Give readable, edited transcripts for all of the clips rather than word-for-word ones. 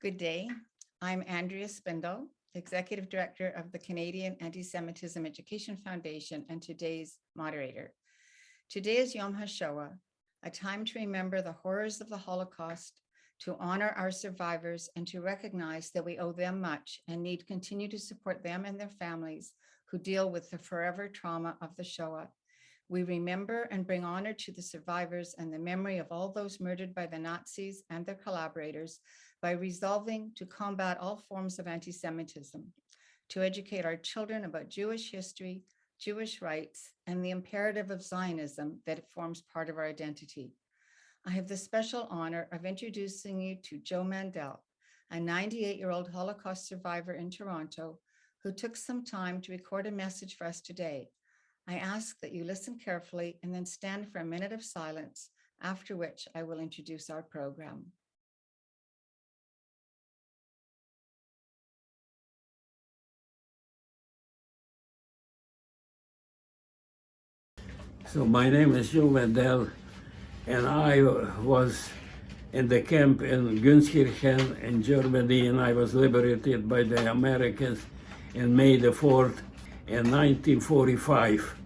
Good day. I'm Andrea Spindle, Executive Director of the Canadian Anti-Semitism Education Foundation and today's moderator. Today is Yom HaShoah, a time to remember the horrors of the Holocaust, to honor our survivors, and to recognize that we owe them much and need to continue to support them and their families who deal with the forever trauma of the Shoah. We remember and bring honor to the survivors and the memory of all those murdered by the Nazis and their collaborators by resolving to combat all forms of anti-Semitism, to educate our children about Jewish history, Jewish rights, and the imperative of Zionism that it forms part of our identity. I have the special honor of introducing you to Joe Mandel, a 98-year-old Holocaust survivor in Toronto who took some time to record a message for us today. I ask that you listen carefully and then stand for a minute of silence, after which I will introduce our program. So my name is Joe Mandel, and I was in the camp in Gunskirchen in Germany, and I was liberated by the Americans in May the 4th in 1945.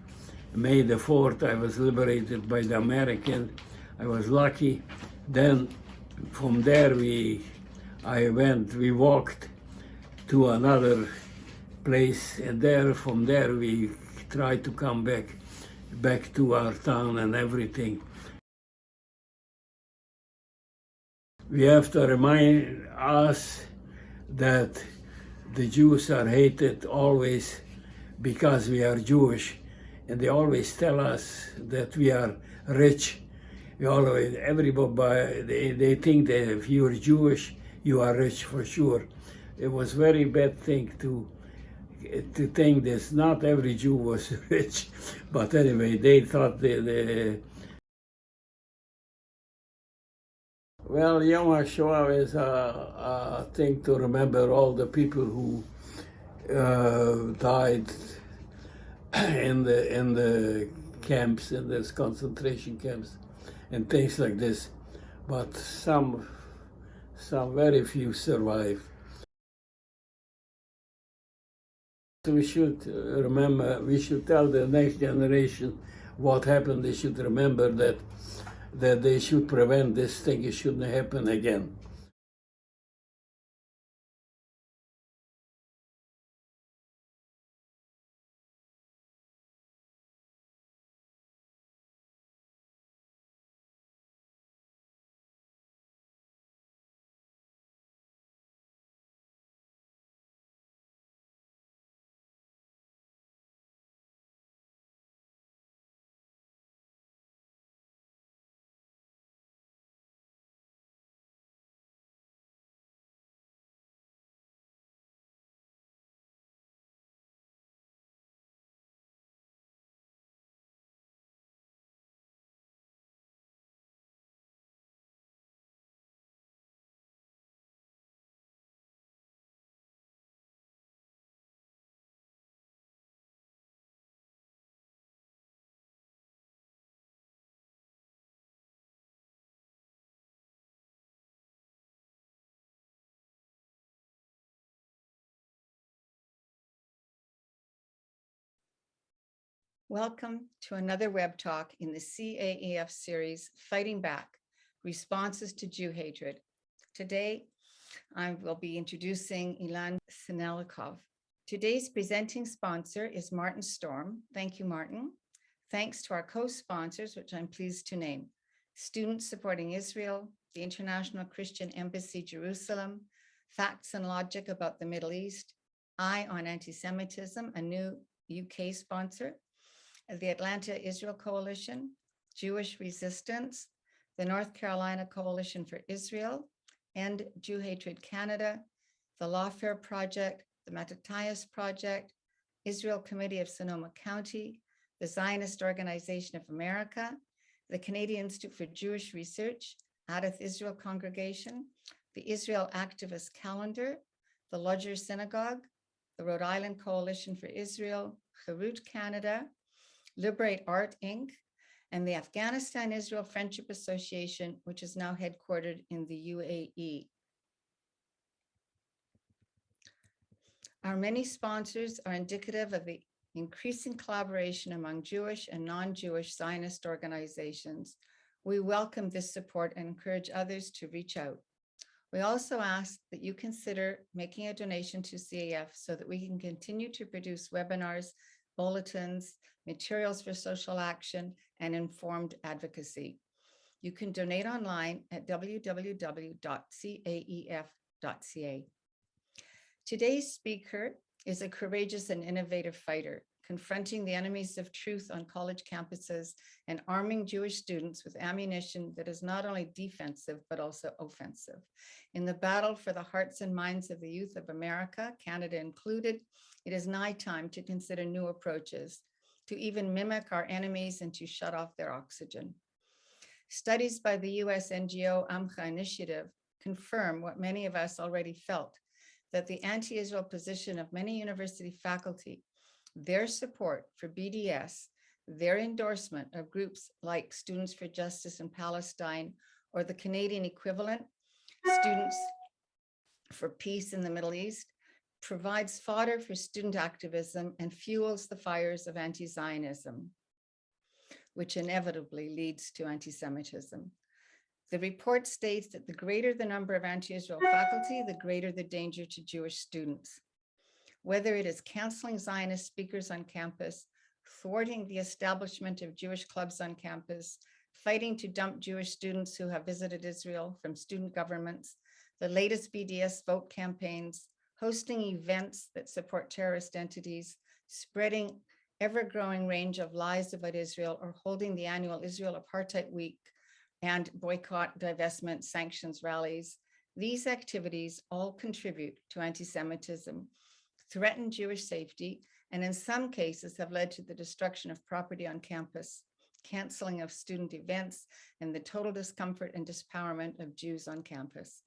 May the 4th, I was liberated by the Americans. I was lucky. Then from there we walked to another place, and from there we tried to come back to our town and everything. We have to remind us that the Jews are hated always because we are Jewish, and they always tell us that we are rich. Everybody, they think that if you are Jewish, you are rich for sure. It was a very bad thing to think that not every Jew was rich, but anyway, they thought Well, Yom HaShoah is a thing to remember all the people who died in the camps, in these concentration camps, and things like this. But some very few survived. We should remember, we should tell the next generation what happened. They should remember that they should prevent this thing. It shouldn't happen again. Welcome to another web talk in the CAEF series, Fighting Back, Responses to Jew Hatred. Today, I will be introducing Ilan Sinelnikov. Today's presenting sponsor is Martin Storm. Thank you, Martin. Thanks to our co-sponsors, which I'm pleased to name: Students Supporting Israel, the International Christian Embassy, Jerusalem, Facts and Logic About the Middle East, Eye on Anti-Semitism, a new UK sponsor, the Atlanta Israel Coalition, Jewish Resistance, the North Carolina Coalition for Israel, End Jew Hatred Canada, the Lawfare Project, the Mattathias Project, Israel Committee of Sonoma County, the Zionist Organization of America, the Canadian Institute for Jewish Research, Adath Israel Congregation, the Israel Activist Calendar, the Lodger Synagogue, the Rhode Island Coalition for Israel, Cherut Canada, Liberate Art, Inc., and the Afghanistan-Israel Friendship Association, which is now headquartered in the UAE. Our many sponsors are indicative of the increasing collaboration among Jewish and non-Jewish Zionist organizations. We welcome this support and encourage others to reach out. We also ask that you consider making a donation to CAEF so that we can continue to produce webinars, bulletins, materials for social action, and informed advocacy. You can donate online at www.caef.ca. Today's speaker is a courageous and innovative fighter, confronting the enemies of truth on college campuses and arming Jewish students with ammunition that is not only defensive, but also offensive. In the battle for the hearts and minds of the youth of America, Canada included, it is nigh time to consider new approaches, to even mimic our enemies and to shut off their oxygen. Studies by the US NGO Amcha Initiative confirm what many of us already felt, that the anti-Israel position of many university faculty, their support for BDS, their endorsement of groups like Students for Justice in Palestine, or the Canadian equivalent, Students for Peace in the Middle East, provides fodder for student activism and fuels the fires of anti-Zionism, which inevitably leads to anti-Semitism. The report states that the greater the number of anti-Israel faculty, the greater the danger to Jewish students. Whether it is canceling Zionist speakers on campus, thwarting the establishment of Jewish clubs on campus, fighting to dump Jewish students who have visited Israel from student governments, the latest BDS vote campaigns, hosting events that support terrorist entities, spreading ever-growing range of lies about Israel, or holding the annual Israel Apartheid Week and boycott, divestment, sanctions rallies. These activities all contribute to anti-Semitism, threaten Jewish safety, and in some cases have led to the destruction of property on campus, canceling of student events, and the total discomfort and dispowerment of Jews on campus.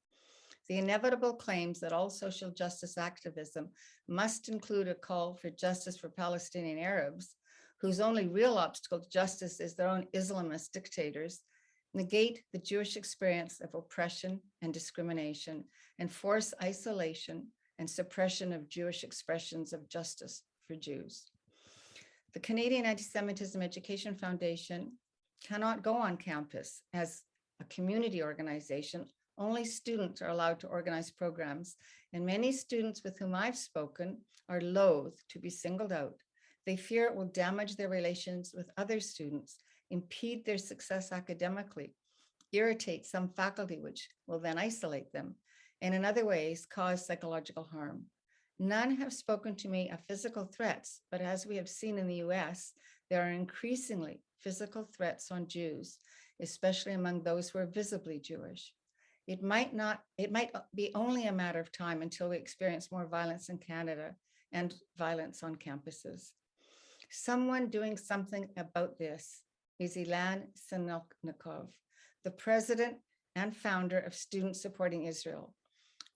The inevitable claims that all social justice activism must include a call for justice for Palestinian Arabs, whose only real obstacle to justice is their own Islamist dictators, negate the Jewish experience of oppression and discrimination, and force isolation and suppression of Jewish expressions of justice for Jews. The Canadian Anti-Semitism Education Foundation cannot go on campus as a community organization. Only students are allowed to organize programs, and many students with whom I've spoken are loath to be singled out. They fear it will damage their relations with other students, impede their success academically, irritate some faculty, which will then isolate them, and in other ways cause psychological harm. None have spoken to me of physical threats, but as we have seen in the US, there are increasingly physical threats on Jews, especially among those who are visibly Jewish. It might be only a matter of time until we experience more violence in Canada and violence on campuses. Someone doing something about this is Ilan Sinelnikov, the president and founder of Students Supporting Israel.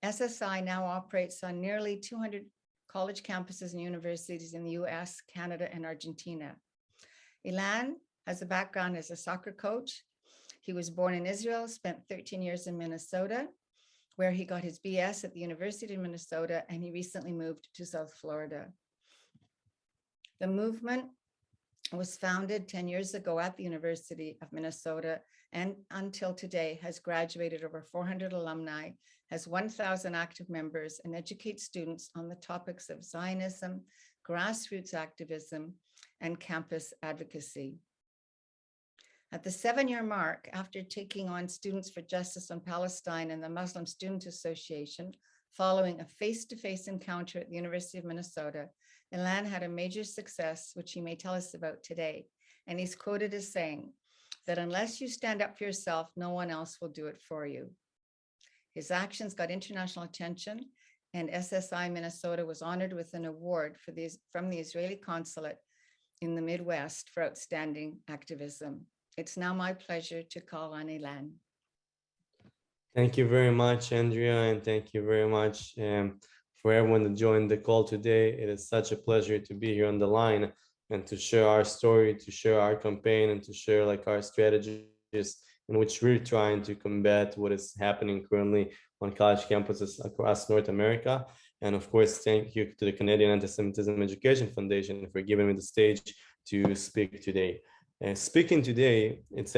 SSI now operates on nearly 200 college campuses and universities in the US, Canada, and Argentina. Ilan has a background as a soccer coach. He was born in Israel, spent 13 years in Minnesota, where he got his BS at the University of Minnesota, and he recently moved to South Florida. The movement was founded 10 years ago at the University of Minnesota, and until today has graduated over 400 alumni, has 1,000 active members, and educates students on the topics of Zionism, grassroots activism, and campus advocacy. At the 7-year mark, after taking on Students for Justice on Palestine and the Muslim Student Association, following a face-to-face encounter at the University of Minnesota, Ilan had a major success, which he may tell us about today. And he's quoted as saying that unless you stand up for yourself, no one else will do it for you. His actions got international attention, and SSI Minnesota was honored with an award from the Israeli consulate in the Midwest for outstanding activism. It's now my pleasure to call on Ilan. Thank you very much, Andrea, and thank you very much for everyone that joined the call today. It is such a pleasure to be here on the line and to share our story, to share our campaign, and to share our strategies in which we're trying to combat what is happening currently on college campuses across North America. And of course, thank you to the Canadian Anti-Semitism Education Foundation for giving me the stage to speak today. Speaking today, it's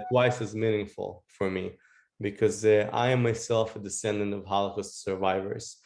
twice as meaningful for me because I am myself a descendant of Holocaust survivors.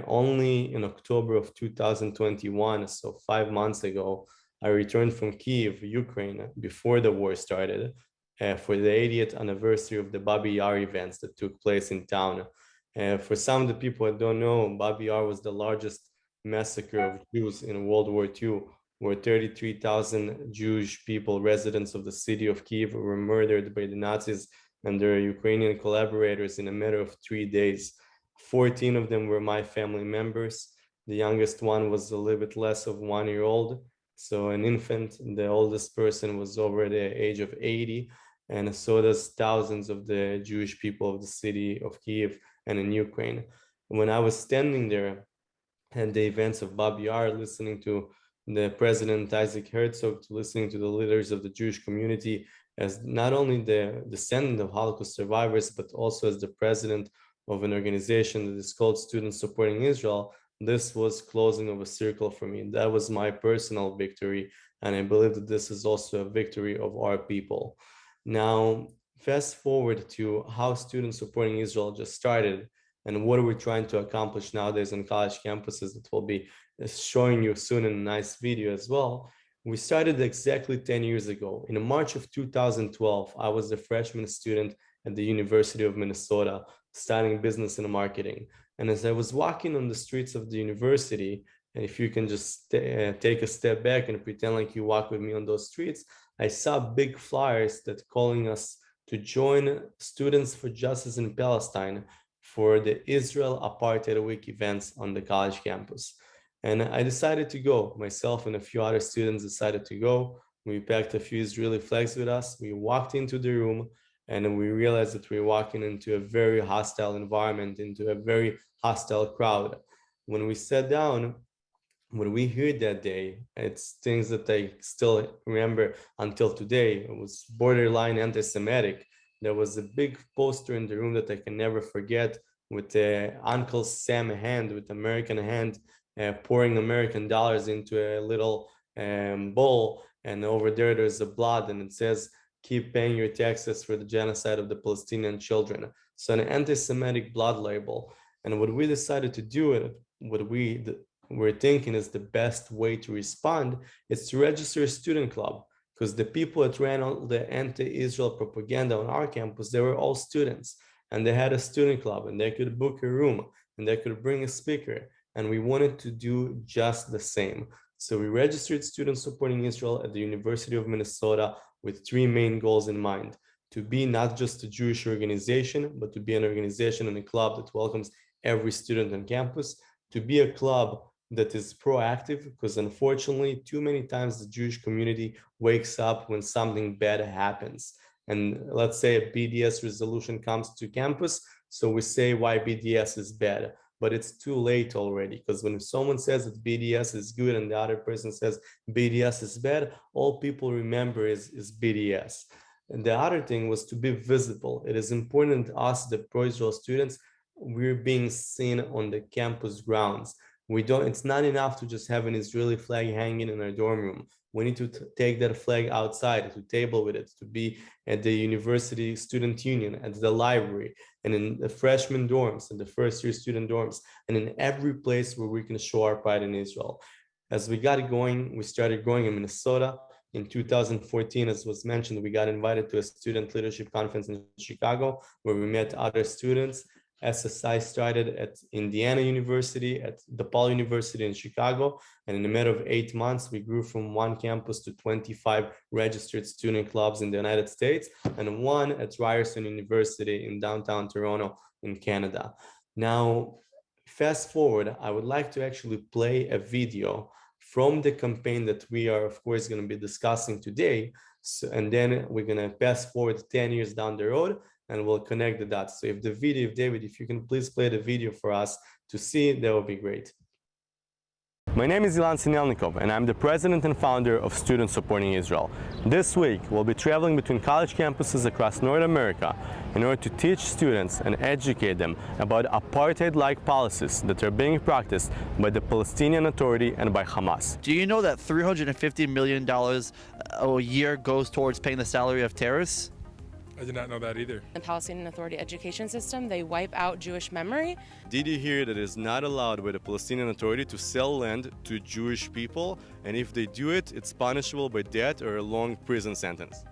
Only in October of 2021, so 5 months ago, I returned from Kyiv, Ukraine, before the war started, for the 80th anniversary of the Babi Yar events that took place in town. For some of the people that don't know, Babi Yar was the largest massacre of Jews in World War II, where 33,000 Jewish people, residents of the city of Kyiv, were murdered by the Nazis and their Ukrainian collaborators in a matter of 3 days. 14 of them were my family members. The youngest one was a little bit less of 1 year old, so an infant. The oldest person was over the age of 80, and so does thousands of the Jewish people of the city of Kyiv and in Ukraine. When I was standing there at the events of Babi Yar, listening to the President Isaac Herzog, listening to the leaders of the Jewish community, as not only the descendant of Holocaust survivors, but also as the president of an organization that is called Students Supporting Israel, this was closing of a circle for me. That was my personal victory, and I believe that this is also a victory of our people. Now, fast forward to how Students Supporting Israel just started and what we're trying to accomplish nowadays on college campuses that will be showing you soon in a nice video as well. We started exactly 10 years ago. In March of 2012, I was a freshman student at the University of Minnesota, studying business and marketing. And as I was walking on the streets of the university, and if you can just take a step back and pretend like you walk with me on those streets, I saw big flyers that calling us to join Students for Justice in Palestine for the Israel Apartheid Week events on the college campus. And I decided to go. Myself and a few other students decided to go. We packed a few Israeli flags with us. We walked into the room and we realized that we're walking into a very hostile environment, into a very hostile crowd. When we sat down, what we heard that day, it's things that I still remember until today. It was borderline anti-Semitic. There was a big poster in the room that I can never forget with Uncle Sam hand, with American hand, pouring American dollars into a little bowl. And over there's a blood and it says, keep paying your taxes for the genocide of the Palestinian children. So an anti-Semitic blood label. And what we decided to do, what we're thinking is the best way to respond is to register a student club, because the people that ran all the anti-Israel propaganda on our campus, they were all students, and they had a student club, and they could book a room, and they could bring a speaker, and we wanted to do just the same. So we registered Students Supporting Israel at the University of Minnesota with 3 main goals in mind: to be not just a Jewish organization, but to be an organization and a club that welcomes every student on campus, to be a club that is proactive, because unfortunately, too many times the Jewish community wakes up when something bad happens. And let's say a BDS resolution comes to campus, so we say why BDS is bad, but it's too late already, because when someone says that BDS is good and the other person says BDS is bad, all people remember is BDS. And the other thing was to be visible. It is important to us, the pro-Israel students, we're being seen on the campus grounds. It's not enough to just have an Israeli flag hanging in our dorm room. We need to take that flag outside, to table with it, to be at the university student union, at the library, and in the freshman dorms, and the first year student dorms, and in every place where we can show our pride in Israel. As we got going, we started going in Minnesota. In 2014, as was mentioned, we got invited to a student leadership conference in Chicago, where we met other students. SSI started at Indiana University, at DePaul University in Chicago, and in a matter of 8 months, we grew from 1 campus to 25 registered student clubs in the United States, and 1 at Ryerson University in downtown Toronto in Canada. Now, fast forward, I would like to actually play a video from the campaign that we are, of course, going to be discussing today. So, and then we're going to fast forward 10 years down the road, and we'll connect the dots. So if David, if you can please play the video for us to see, that would be great. My name is Ilan Sinelnikov, and I'm the president and founder of Students Supporting Israel. This week, we'll be traveling between college campuses across North America in order to teach students and educate them about apartheid-like policies that are being practiced by the Palestinian Authority and by Hamas. Do you know that $350 million a year goes towards paying the salary of terrorists? I did not know that either. The Palestinian Authority education system, they wipe out Jewish memory. Did you hear that it is not allowed by the Palestinian Authority to sell land to Jewish people? And if they do it, it's punishable by death or a long prison sentence.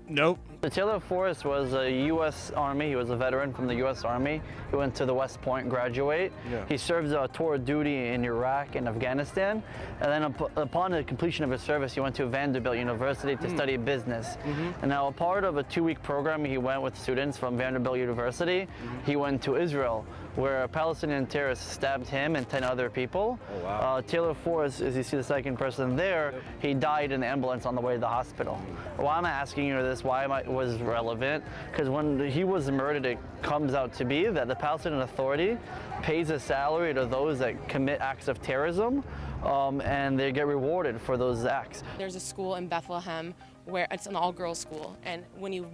Nope. Taylor Forrest was a U.S. Army. He was a veteran from the U.S. Army. He went to the West Point, graduate. Yeah. He served a tour of duty in Iraq and Afghanistan. And then upon the completion of his service, he went to Vanderbilt University to study business. And now a part of a 2-week program, he went with students from Vanderbilt University. He went to Israel, where a Palestinian terrorist stabbed him and 10 other people. Oh, wow. Taylor Forrest, as you see the second person there, he died in the ambulance on the way to the hospital. Why am I asking you this? Why was relevant? Because when he was murdered, it comes out to be that the Palestinian Authority pays a salary to those that commit acts of terrorism, and they get rewarded for those acts. There's a school in Bethlehem where it's an all-girls school, and when you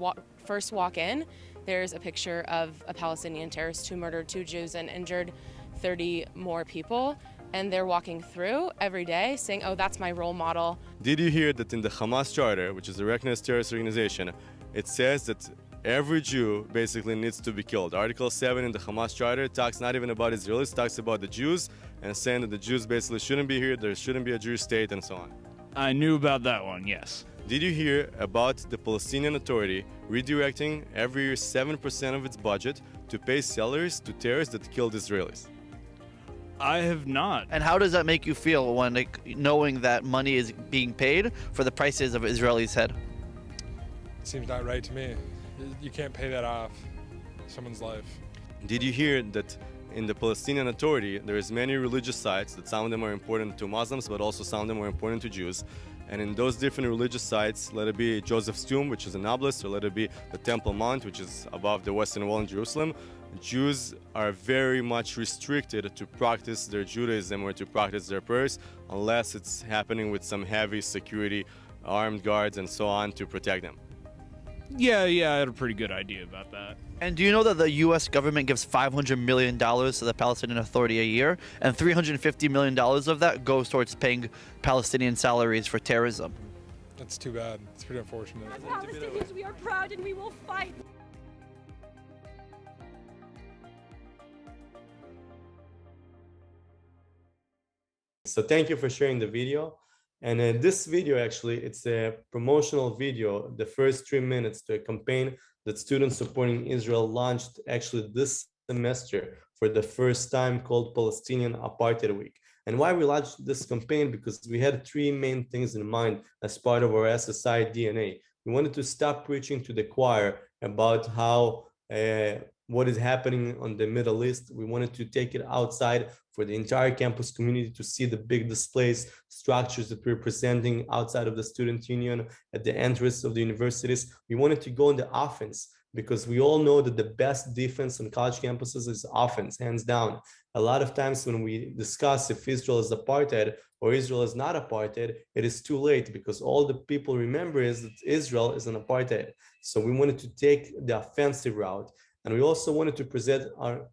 first walk in, there's a picture of a Palestinian terrorist who murdered 2 Jews and injured 30 more people. And they're walking through every day saying, oh, that's my role model. Did you hear that in the Hamas Charter, which is a recognized terrorist organization, it says that every Jew basically needs to be killed? Article 7 in the Hamas Charter talks not even about Israelis, talks about the Jews, and saying that the Jews basically shouldn't be here, there shouldn't be a Jewish state, and so on. I knew about that one, yes. Did you hear about the Palestinian Authority redirecting every year 7% of its budget to pay salaries to terrorists that killed Israelis? I have not. And how does that make you feel when knowing that money is being paid for the prices of Israelis' head? Seems not right to me. You can't pay that off someone's life. Did you hear that in the Palestinian Authority there is many religious sites, that some of them are important to Muslims but also some of them are important to Jews, and in those different religious sites, let it be Joseph's tomb, which is an obelisk, or let it be the Temple Mount, which is above the Western Wall in Jerusalem, Jews are very much restricted to practice their Judaism or to practice their prayers unless it's happening with some heavy security, armed guards and so on to protect them. Yeah, I had a pretty good idea about that. And do you know that the U.S. government gives $500 million to the Palestinian Authority a year, and $350 million of that goes towards paying Palestinian salaries for terrorism? That's too bad. It's pretty unfortunate. As Palestinians, we are proud and we will fight. So thank you for sharing the video. And this video, actually, it's a promotional video, the first 3 minutes to a campaign that Students Supporting Israel launched actually this semester for the first time, called Palestinian Apartheid Week. And why we launched this campaign? Because we had 3 main things in mind as part of our SSI DNA. We wanted to stop preaching to the choir about how what is happening on the Middle East. We wanted to take it outside for the entire campus community to see the big displays, structures that we're presenting outside of the student union at the entrance of the universities. We wanted to go on the offense because we all know that the best defense on college campuses is offense, hands down. A lot of times when we discuss if Israel is apartheid or Israel is not apartheid, it is too late because all the people remember is that Israel is an apartheid. So we wanted to take the offensive route. And we also wanted to present our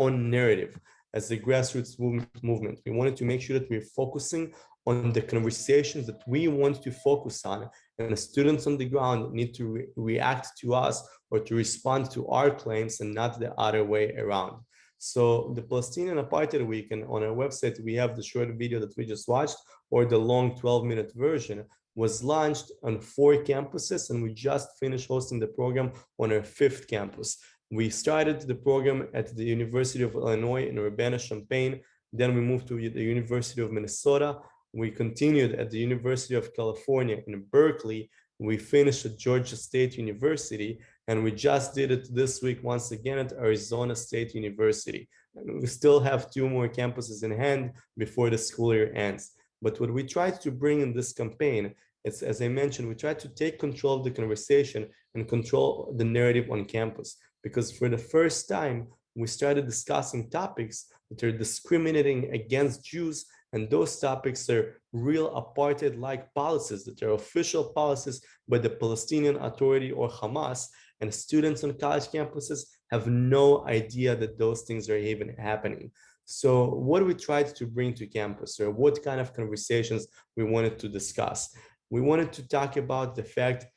own narrative as a grassroots movement. We wanted to make sure that we're focusing on the conversations that we want to focus on, and the students on the ground need to react to us or to respond to our claims and not the other way around. So the Palestinian Apartheid Week, and on our website, we have the short video that we just watched, or the long 12-minute version, was launched on 4 campuses, and we just finished hosting the program on our 5th campus. We started the program at the University of Illinois in Urbana-Champaign. Then we moved to the University of Minnesota. We continued at the University of California in Berkeley. We finished at Georgia State University, and we just did it this week once again at Arizona State University. And we still have 2 more campuses in hand before the school year ends. But what we tried to bring in this campaign, it's, as I mentioned, we tried to take control of the conversation and control the narrative on campus. Because for the first time, we started discussing topics that are discriminating against Jews And those topics are real apartheid-like policies that are official policies by the Palestinian Authority or Hamas. And students on college campuses have no idea that those things are even happening. So what we tried to bring to campus, or what kind of conversations we wanted to discuss. We wanted to talk about the fact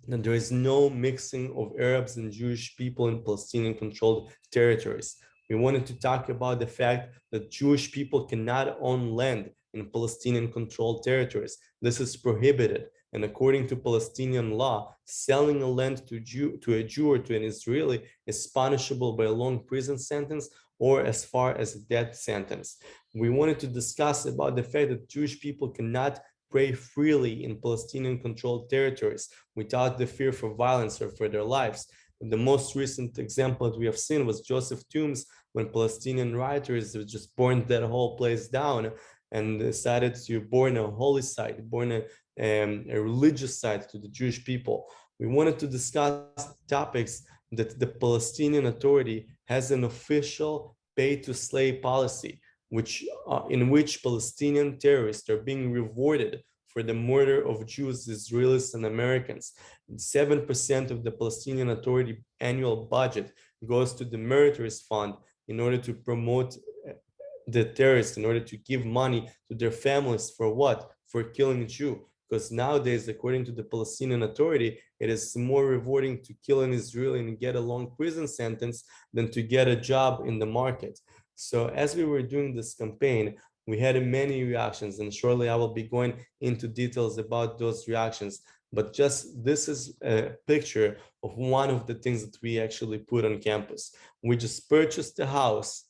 that there is no mixing of Arabs and Jewish people in Palestinian-controlled territories. We wanted to talk about the fact that Jewish people cannot own land in Palestinian-controlled territories. This is prohibited. And according to Palestinian law, selling a land to a Jew or to an Israeli is punishable by a long prison sentence or as far as a death sentence. We wanted to discuss about the fact that Jewish people cannot pray freely in Palestinian-controlled territories without the fear for violence or for their lives. The most recent example that we have seen was Joseph Toombs, when Palestinian rioters just burned that whole place down and decided to burn a holy site, burn a religious site to the Jewish people. We wanted to discuss topics that the Palestinian Authority has an official pay-to-slay policy, in which Palestinian terrorists are being rewarded for the murder of Jews, Israelis, and Americans. 7% of the Palestinian Authority annual budget goes to the Meritorious Fund in order to promote the terrorists, in order to give money to their families for what? For killing a Jew. Because nowadays, according to the Palestinian Authority, it is more rewarding to kill an Israeli and get a long prison sentence than to get a job in the market. So as we were doing this campaign, we had many reactions, and shortly I will be going into details about those reactions. But just this is a picture of one of the things that we actually put on campus. We just purchased a house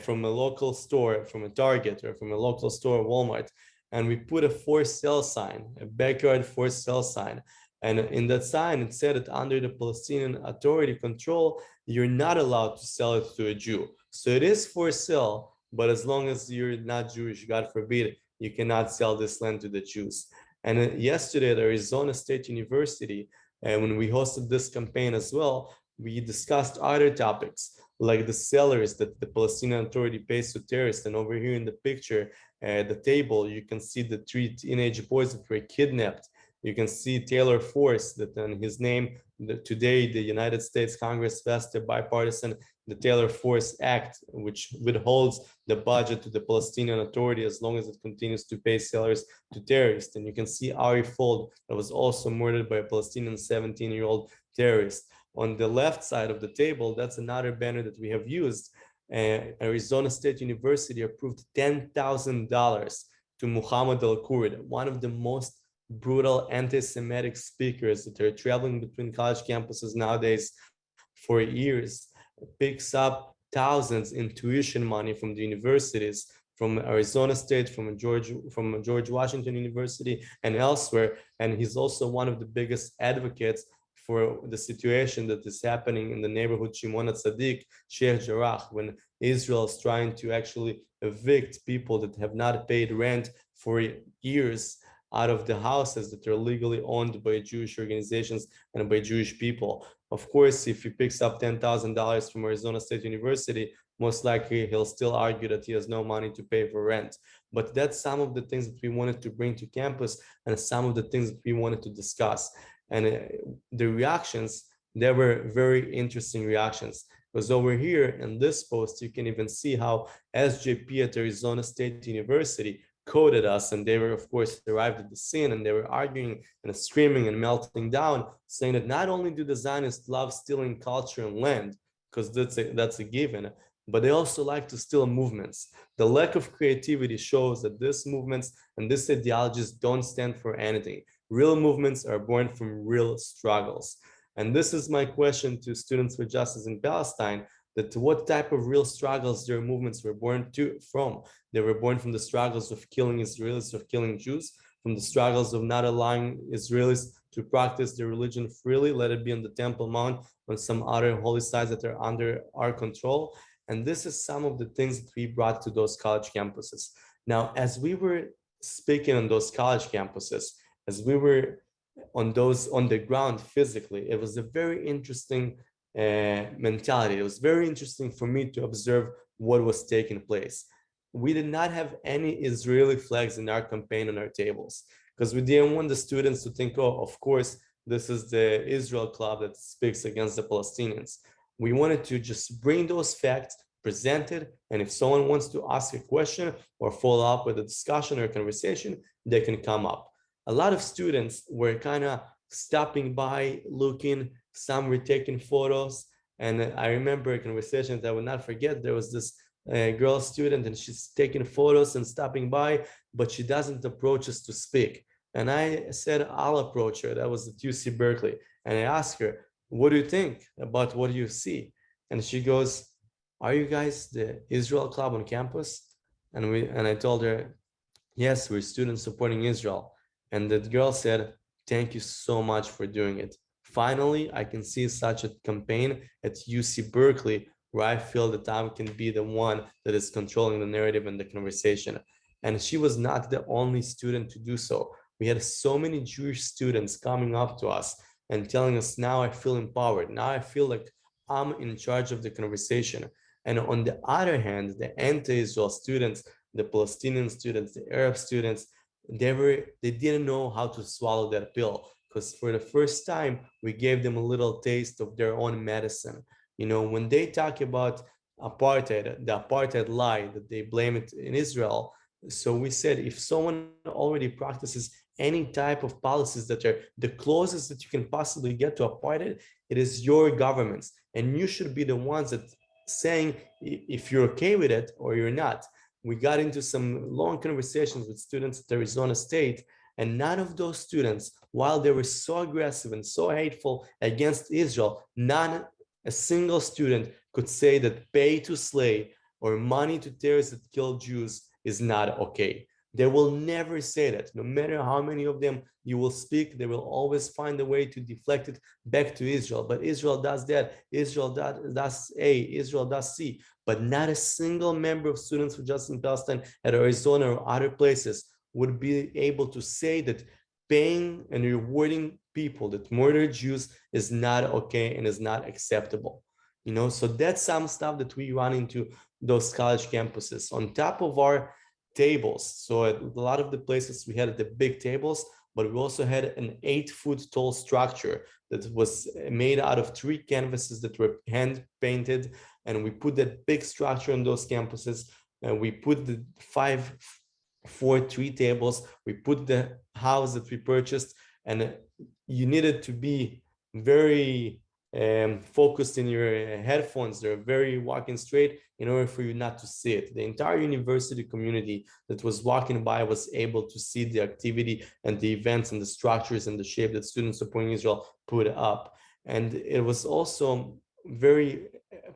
from a local store, from a Target or from a local store, Walmart, and we put a for sale sign, a backyard for sale sign. And in that sign, it said that under the Palestinian Authority control, you're not allowed to sell it to a Jew. So it is for sale, but as long as you're not Jewish, God forbid, you cannot sell this land to the Jews. And yesterday at Arizona State University, and when we hosted this campaign as well, we discussed other topics like the salaries that the Palestinian Authority pays to terrorists. And over here in the picture, at the table, you can see the 3 teenage boys that were kidnapped. You can see Taylor Force, that in his name, today the United States Congress passed a bipartisan, the Taylor Force Act, which withholds the budget to the Palestinian Authority as long as it continues to pay salaries to terrorists. And you can see Ari Fold, that was also murdered by a Palestinian 17-year-old terrorist. On the left side of the table, that's another banner that we have used. Arizona State University approved $10,000 to Muhammad al-Kurd, one of the most brutal anti-Semitic speakers that are traveling between college campuses nowadays for years, picks up thousands in tuition money from the universities, from Arizona State, from George Washington University, and elsewhere. And he's also one of the biggest advocates for the situation that is happening in the neighborhood Shimon HaTzadik, Sheikh Jarrah, when Israel is trying to actually evict people that have not paid rent for years out of the houses that are legally owned by Jewish organizations and by Jewish people. Of course, if he picks up $10,000 from Arizona State University, most likely he'll still argue that he has no money to pay for rent. But that's some of the things that we wanted to bring to campus and some of the things that we wanted to discuss. And the reactions, there were very interesting reactions. Because over here in this post, you can even see how SJP at Arizona State University quoted us, and they were, of course, arrived at the scene, and they were arguing and screaming and melting down, saying that not only do the Zionists love stealing culture and land, because that's a given, but they also like to steal movements. The lack of creativity shows that these movements and these ideologies don't stand for anything. Real movements are born from real struggles. And this is my question to Students for Justice in Palestine, that what type of real struggles their movements were born from. They were born from the struggles of killing Israelis, of killing Jews, from the struggles of not allowing Israelis to practice their religion freely, let it be on the Temple Mount, on some other holy sites that are under our control. And this is some of the things that we brought to those college campuses. Now, as we were speaking on those college campuses, as we were on the ground physically, it was a very interesting mentality. It was very interesting for me to observe what was taking place. we did not have any Israeli flags in our campaign on our tables because we didn't want the students to think, oh, of course, this is the Israel club that speaks against the Palestinians. We wanted to just bring those facts, present it, and if someone wants to ask a question or follow up with a discussion or conversation, they can come up. A lot of students were kind of stopping by, looking, some were taking photos. And I remember a conversation that I will not forget. There was this girl student and she's taking photos and stopping by, but she doesn't approach us to speak. And I said, I'll approach her. That was at UC Berkeley. And I asked her, what do you think about what you see? And she goes, are you guys the Israel Club on campus? And I told her, yes, we're students supporting Israel. And that girl said, thank you so much for doing it. Finally, I can see such a campaign at UC Berkeley where I feel that I can be the one that is controlling the narrative and the conversation. And she was not the only student to do so. We had so many Jewish students coming up to us and telling us, now I feel empowered. Now I feel like I'm in charge of the conversation. And on the other hand, the anti-Israel students, the Palestinian students, the Arab students, they didn't know how to swallow that pill, because for the first time, we gave them a little taste of their own medicine. You know, when they talk about apartheid, the apartheid lie that they blame it in Israel. So we said, if someone already practices any type of policies that are the closest that you can possibly get to apartheid, it is your governments. And you should be the ones that saying if you're okay with it or you're not. We got into some long conversations with students at Arizona State, and none of those students, while they were so aggressive and so hateful against Israel, not a single student could say that pay to slay or money to terrorists that kill Jews is not okay. They will never say that. No matter how many of them you will speak, they will always find a way to deflect it back to Israel. But Israel does that. Israel does A. Israel does C. But not a single member of Students for Justice in Palestine at Arizona or other places would be able to say that paying and rewarding people that murder Jews is not okay and is not acceptable. You know, so that's some stuff that we run into those college campuses. On top of our tables, so at a lot of the places we had the big tables, but we also had an 8-foot tall structure that was made out of 3 canvases that were hand painted, and we put that big structure on those campuses, and we put the 3 tables, we put the house that we purchased, and you needed to be very focused in your headphones. They're very walking straight in order for you not to see it. The entire university community that was walking by was able to see the activity and the events and the structures and the shape that Students Supporting Israel put up. And it was also very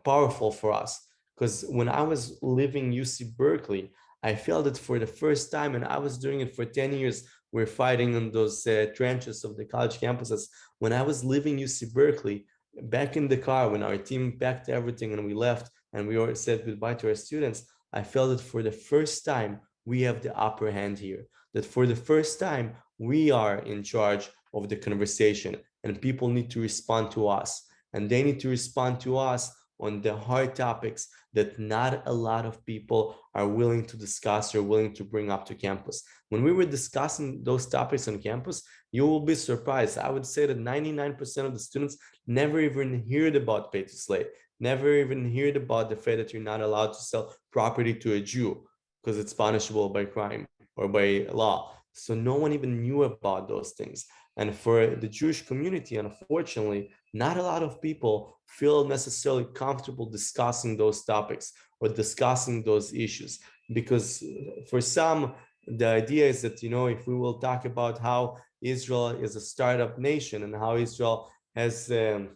powerful for us, because when I was living UC Berkeley, I felt that for the first time, and I was doing it for 10 years, we're fighting on those trenches of the college campuses. When I was living UC Berkeley, back in the car, when our team packed everything and we left and we all said goodbye to our students, I felt that for the first time, we have the upper hand here. That for the first time, we are in charge of the conversation, and people need to respond to us. And they need to respond to us on the hard topics that not a lot of people are willing to discuss or willing to bring up to campus. When we were discussing those topics on campus, you will be surprised. I would say that 99% of the students never even heard about pay to slay, never even heard about the fact that you're not allowed to sell property to a Jew because it's punishable by crime or by law. So no one even knew about those things. And for the Jewish community, unfortunately, not a lot of people feel necessarily comfortable discussing those topics or discussing those issues, because for some, the idea is that, you know, if we will talk about how Israel is a startup nation and how Israel has a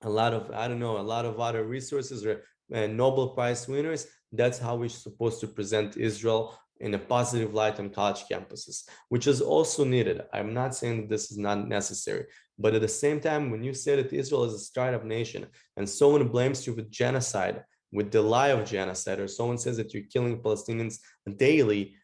lot of, I don't know, a lot of other resources or Nobel Prize winners, that's how we're supposed to present Israel in a positive light on college campuses, which is also needed. I'm not saying that this is not necessary, but at the same time, when you say that Israel is a startup nation and someone blames you with genocide, with the lie of genocide, or someone says that you're killing Palestinians daily,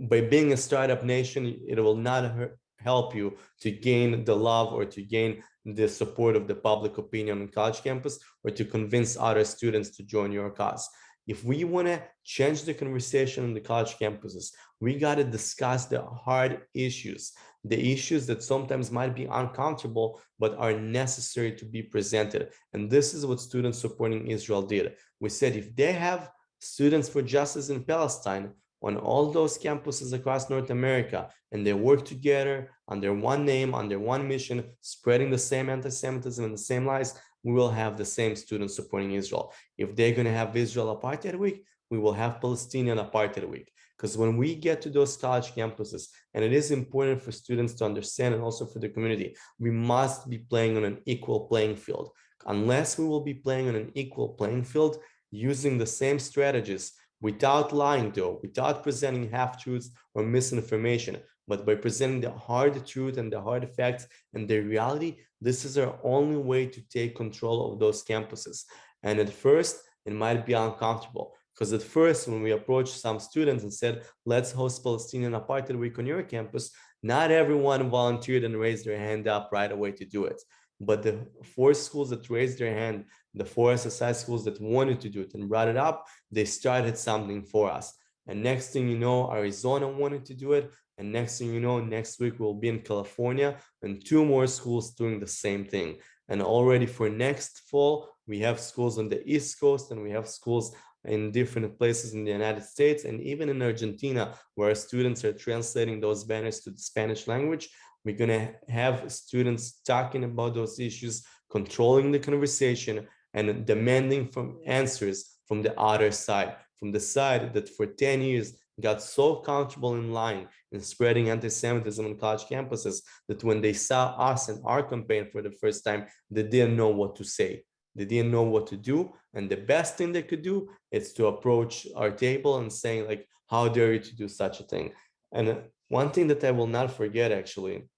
by being a startup nation, it will not help you to gain the love or to gain the support of the public opinion on college campus or to convince other students to join your cause. If we want to change the conversation on the college campuses, we got to discuss the hard issues, the issues that sometimes might be uncomfortable, but are necessary to be presented. And this is what Students Supporting Israel did. We said, if they have Students for Justice in Palestine on all those campuses across North America, and they work together under one name, under one mission, spreading the same anti-Semitism and the same lies, we will have the same Students Supporting Israel. If they're going to have Israel Apartheid Week, we will have Palestinian Apartheid Week. Because when we get to those college campuses, and it is important for students to understand and also for the community, we must be playing on an equal playing field. Unless we will be playing on an equal playing field, using the same strategies, without lying though, without presenting half-truths or misinformation, but by presenting the hard truth and the hard facts and the reality, this is our only way to take control of those campuses. And at first, it might be uncomfortable. Because at first, when we approached some students and said, let's host Palestinian Apartheid Week on your campus, not everyone volunteered and raised their hand up right away to do it. But the 4 schools that raised their hand, the 4 SSI schools that wanted to do it and brought it up, they started something for us. And next thing you know, Arizona wanted to do it. And next thing you know, next week we'll be in California and 2 more schools doing the same thing. And already for next fall, we have schools on the East Coast and we have schools in different places in the United States and even in Argentina, where students are translating those banners to the Spanish language. We're going to have students talking about those issues, controlling the conversation, and demanding answers from the other side, from the side that for 10 years got so comfortable in lying and spreading anti-Semitism on college campuses that when they saw us and our campaign for the first time, they didn't know what to say. They didn't know what to do. And the best thing they could do is to approach our table and saying, like, how dare you to do such a thing? And one thing that I will not forget, actually,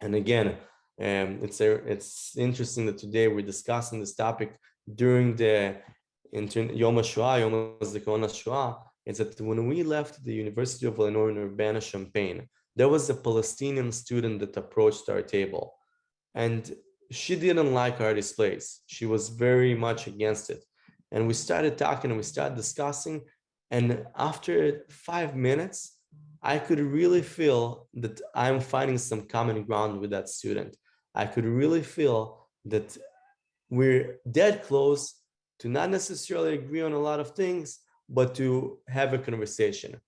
and again, it's interesting that today we're discussing this topic during the Yom HaShoah, Yom HaZikaron HaShoah, is that when we left the University of Illinois in Urbana-Champaign, there was a Palestinian student that approached our table. And she didn't like our displays. She was very much against it. And we started talking and we started discussing. And after 5 minutes, I could really feel that I'm finding some common ground with that student. I could really feel that we're dead close to not necessarily agree on a lot of things, but to have a conversation.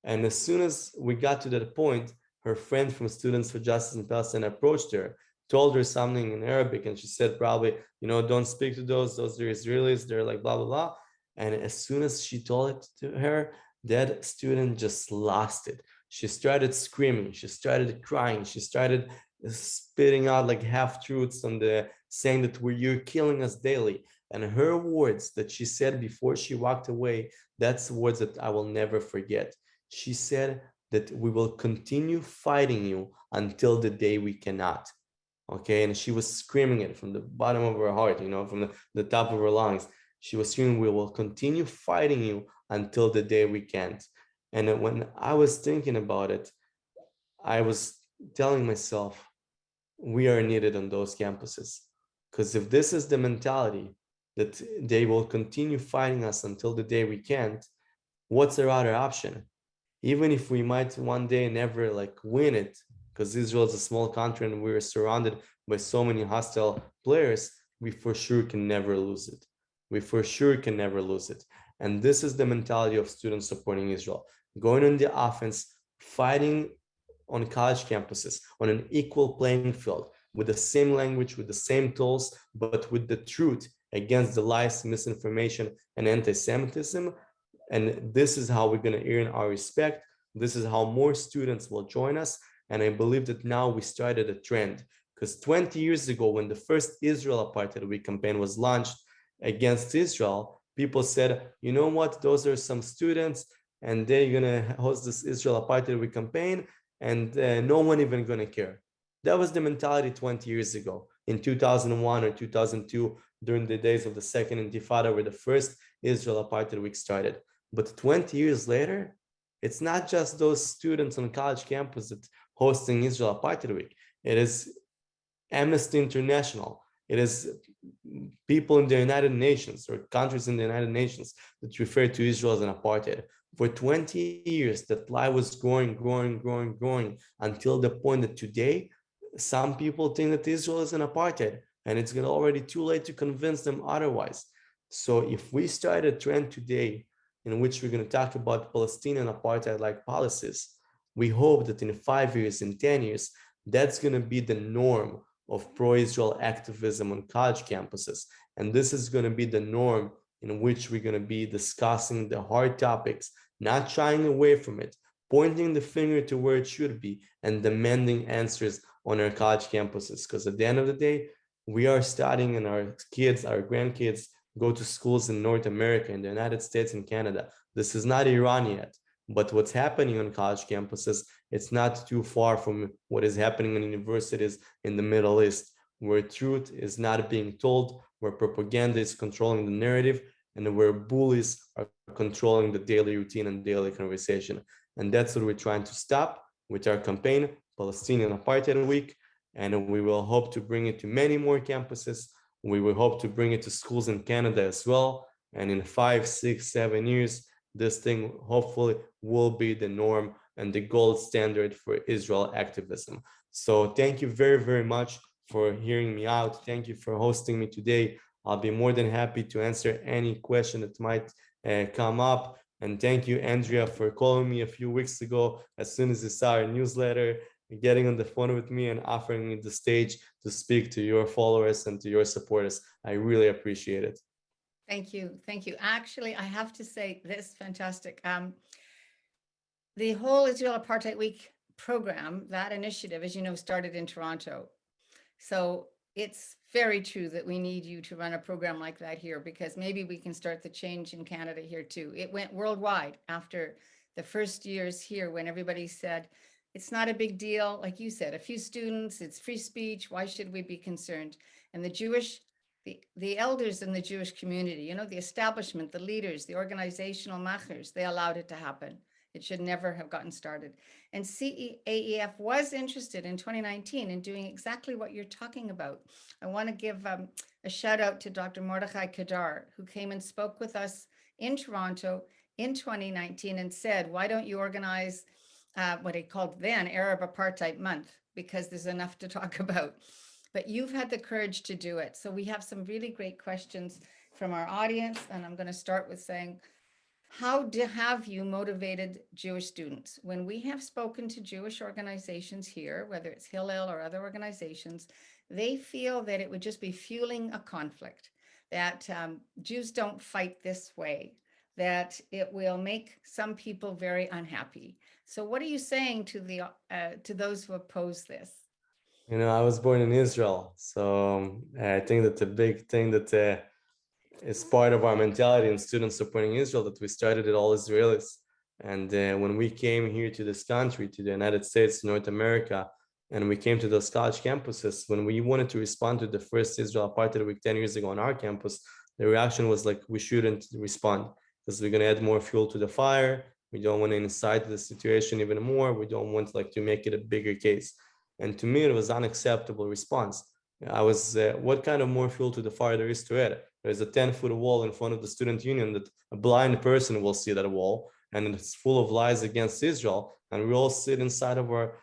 And as soon as we got to that point, her friend from Students for Justice in Palestine approached her, told her something in Arabic, and she said probably, don't speak to those are Israelis, they're like blah, blah, blah. And as soon as she told it to her, that student just lost it. She started screaming, she started crying, she started spitting out like half-truths on saying that you're killing us daily. And her words that she said before she walked away, that's words that I will never forget. She said that we will continue fighting you until the day we cannot. Okay, and she was screaming it from the bottom of her heart, from the top of her lungs. She was screaming, we will continue fighting you until the day we can't. And when I was thinking about it, I was telling myself, we are needed on those campuses. Because if this is the mentality that they will continue fighting us until the day we can't, what's our other option? Even if we might one day never win it, because Israel is a small country and we're surrounded by so many hostile players, we for sure can never lose it. We for sure can never lose it. And this is the mentality of Students Supporting Israel, going on the offense, fighting on college campuses on an equal playing field, with the same language, with the same tools, but with the truth against the lies, misinformation, and anti-Semitism. And this is how we're going to earn our respect. This is how more students will join us. And I believe that now we started a trend, because 20 years ago, when the first Israel Apartheid Week campaign was launched against Israel, people said, you know what, those are some students and they're going to host this Israel Apartheid Week campaign and no one even going to care. That was the mentality 20 years ago, in 2001 or 2002, during the days of the Second Intifada, where the first Israel Apartheid Week started. But 20 years later, it's not just those students on college campus that hosting Israel Apartheid Week. It is Amnesty International. It is people in the United Nations or countries in the United Nations that refer to Israel as an apartheid. For 20 years, that lie was growing until the point that today, some people think that Israel is an apartheid, and it's already too late to convince them otherwise. So if we start a trend today in which we're going to talk about Palestinian apartheid-like policies, we hope that in 5 years, in 10 years, that's going to be the norm of pro-Israel activism on college campuses. And this is going to be the norm in which we're going to be discussing the hard topics, not shying away from it, pointing the finger to where it should be, and demanding answers on our college campuses. Because at the end of the day, we are studying, and our kids, our grandkids, go to schools in North America, in the United States and Canada. This is not Iran yet, but what's happening on college campuses, it's not too far from what is happening in universities in the Middle East, where truth is not being told, where propaganda is controlling the narrative, and where bullies are controlling the daily routine and daily conversation. And that's what we're trying to stop with our campaign, Palestinian Apartheid Week. And we will hope to bring it to many more campuses. We will hope to bring it to schools in Canada as well. And in 5, 6, 7 years, this thing hopefully will be the norm and the gold standard for Israel activism. So thank you very, very much for hearing me out. Thank you for hosting me today. I'll be more than happy to answer any question that might come up. And thank you, Andrea, for calling me a few weeks ago as soon as you saw our newsletter, getting on the phone with me and offering me the stage to speak to your followers and to your supporters. I really appreciate it. Thank you. Thank you. Actually, I have to say this, fantastic. The whole Israel Apartheid Week program, that initiative, as you know, started in Toronto. So it's very true that we need you to run a program like that here, because maybe we can start the change in Canada here too. It went worldwide after the first years here, when everybody said, it's not a big deal. Like you said, a few students, it's free speech. Why should we be concerned? And the elders in the Jewish community, you know, the establishment, the leaders, the organizational machers, they allowed it to happen. It should never have gotten started. And CAEF was interested in 2019 in doing exactly what you're talking about. I want to give a shout out to Dr. Mordechai Kadar, who came and spoke with us in Toronto in 2019 and said, why don't you organize what he called then Arab Apartheid Month, because there's enough to talk about. But you've had the courage to do it. So we have some really great questions from our audience. And I'm going to start with saying, how have you motivated Jewish students? When we have spoken to Jewish organizations here, whether it's Hillel or other organizations, they feel that it would just be fueling a conflict, that Jews don't fight this way, that it will make some people very unhappy. So what are you saying to those who oppose this? You know, I was born in Israel, so I think that the big thing that is part of our mentality in students supporting Israel, that we started it all Israelis. And when we came here to this country, to the United States, North America, and we came to those college campuses, when we wanted to respond to the first Israel Apartheid Week 10 years ago on our campus, the reaction was like, we shouldn't respond because we're going to add more fuel to the fire. We don't want to incite the situation even more. We don't want to make it a bigger case. And to me, it was an unacceptable response. I was, what kind of more fuel to the fire there is to add? There's a 10-foot wall in front of the student union that a blind person will see that wall, and it's full of lies against Israel. And we all sit inside of our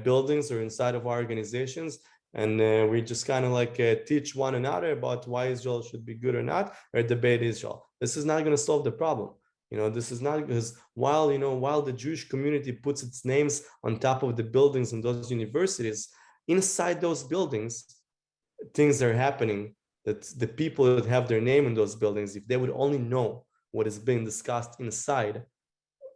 buildings or inside of our organizations, and we just kind of teach one another about why Israel should be good or not, or debate Israel. This is not going to solve the problem. You know, this is not, because while the Jewish community puts its names on top of the buildings in those universities, inside those buildings, things are happening that the people that have their name in those buildings, if they would only know what is being discussed inside,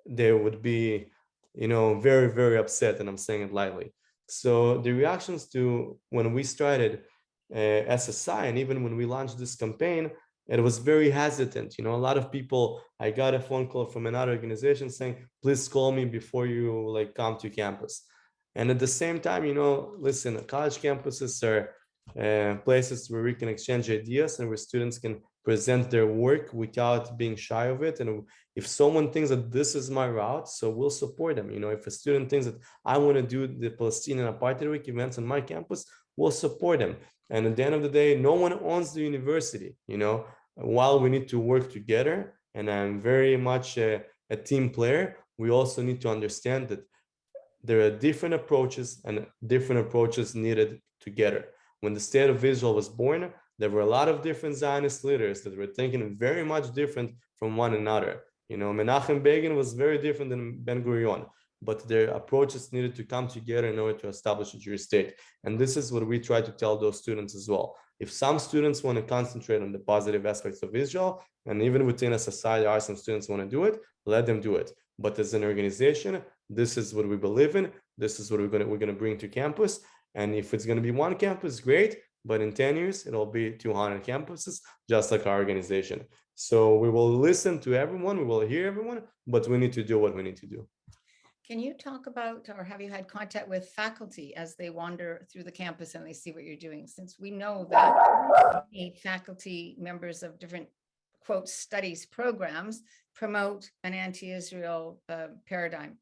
they would be, very, very upset. And I'm saying it lightly. So the reactions to when we started SSI, and even when we launched this campaign, it was very hesitant. A lot of people, I got a phone call from another organization saying, please call me before you come to campus. And at the same time, listen, college campuses are places where we can exchange ideas and where students can present their work without being shy of it. And if someone thinks that this is my route, so we'll support them. If a student thinks that I want to do the Palestinian Apartheid Week events on my campus, we'll support them. And at the end of the day, no one owns the university, while we need to work together, and I'm very much a team player, we also need to understand that there are different approaches and different approaches needed together. When the state of Israel was born, there were a lot of different Zionist leaders that were thinking very much different from one another. Menachem Begin was very different than Ben Gurion, but their approaches needed to come together in order to establish a Jewish state. And this is what we try to tell those students as well. If some students want to concentrate on the positive aspects of Israel, and even within a society, there are some students who want to do it, let them do it. But as an organization, this is what we believe in. This is what we're going to bring to campus. And if it's going to be one campus, great. But in 10 years, it'll be 200 campuses, just like our organization. So we will listen to everyone, we will hear everyone, but we need to do what we need to do. Can you talk about, or have you had contact with faculty as they wander through the campus and they see what you're doing? Since we know that many faculty members of different, quote, studies programs promote an anti-Israel paradigm.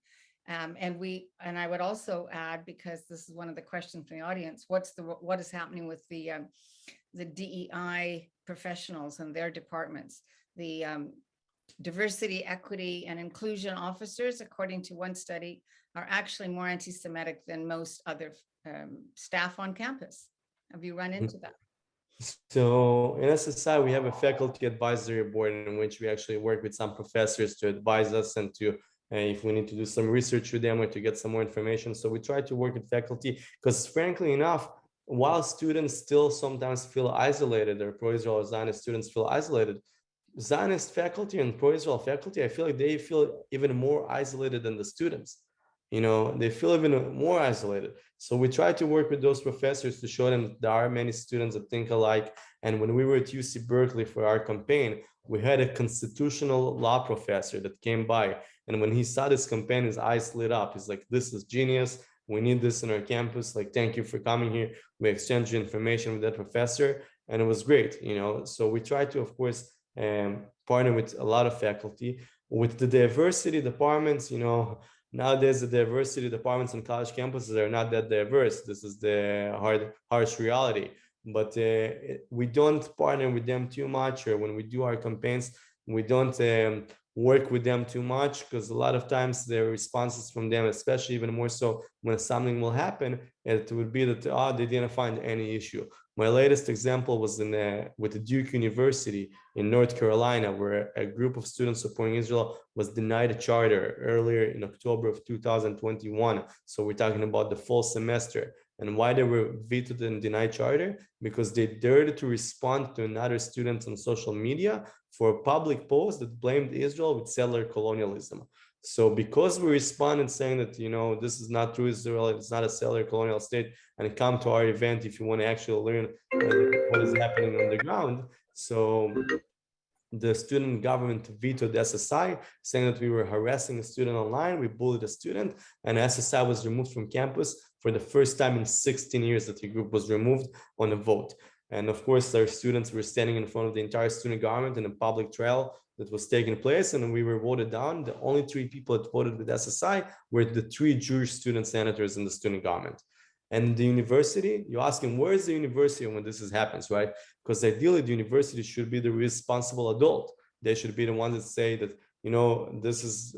And I would also add, because this is one of the questions from the audience, what is happening with the DEI professionals and their departments, the diversity, equity, and inclusion officers, according to one study, are actually more anti-Semitic than most other staff on campus. Have you run into that? So in SSI, we have a faculty advisory board in which we actually work with some professors to advise us and to if we need to do some research with them or to get some more information. So we try to work with faculty because, frankly enough, while students still sometimes feel isolated, or pro-Israel or Zionist students feel isolated, Zionist faculty and pro-Israel faculty, I feel like they feel even more isolated than the students. They feel even more isolated. So we try to work with those professors to show them that there are many students that think alike. And when we were at UC Berkeley for our campaign, we had a constitutional law professor that came by. And when he saw this campaign, his eyes lit up. He's like, this is genius. We need this in our campus. Like, thank you for coming here. We exchanged information with that professor, and it was great. So we try to, of course, partner with a lot of faculty. With the diversity departments, nowadays the diversity departments on college campuses are not that diverse. This is the harsh reality. But we don't partner with them too much, or when we do our campaigns, we don't work with them too much, because a lot of times the responses from them, especially even more so when something will happen, it would be that they didn't find any issue. My latest example was with the Duke University in North Carolina, where a group of students supporting Israel was denied a charter earlier in October of 2021. So we're talking about the fall semester. And why they were vetoed and denied charter? Because they dared to respond to another student on social media for a public post that blamed Israel with settler colonialism. So because we responded saying that, this is not true, Israel, it's not a settler colonial state, and come to our event if you want to actually learn what is happening on the ground. So the student government vetoed SSI, saying that we were harassing a student online, we bullied a student, and SSI was removed from campus for the first time in 16 years that the group was removed on a vote. And of course, our students were standing in front of the entire student government in a public trial that was taking place, and we were voted down. The only 3 people that voted with SSI were the 3 Jewish student senators in the student government. And the university, you ask him, where is the university when this happens, right? Because ideally, the university should be the responsible adult. They should be the ones that say that, this is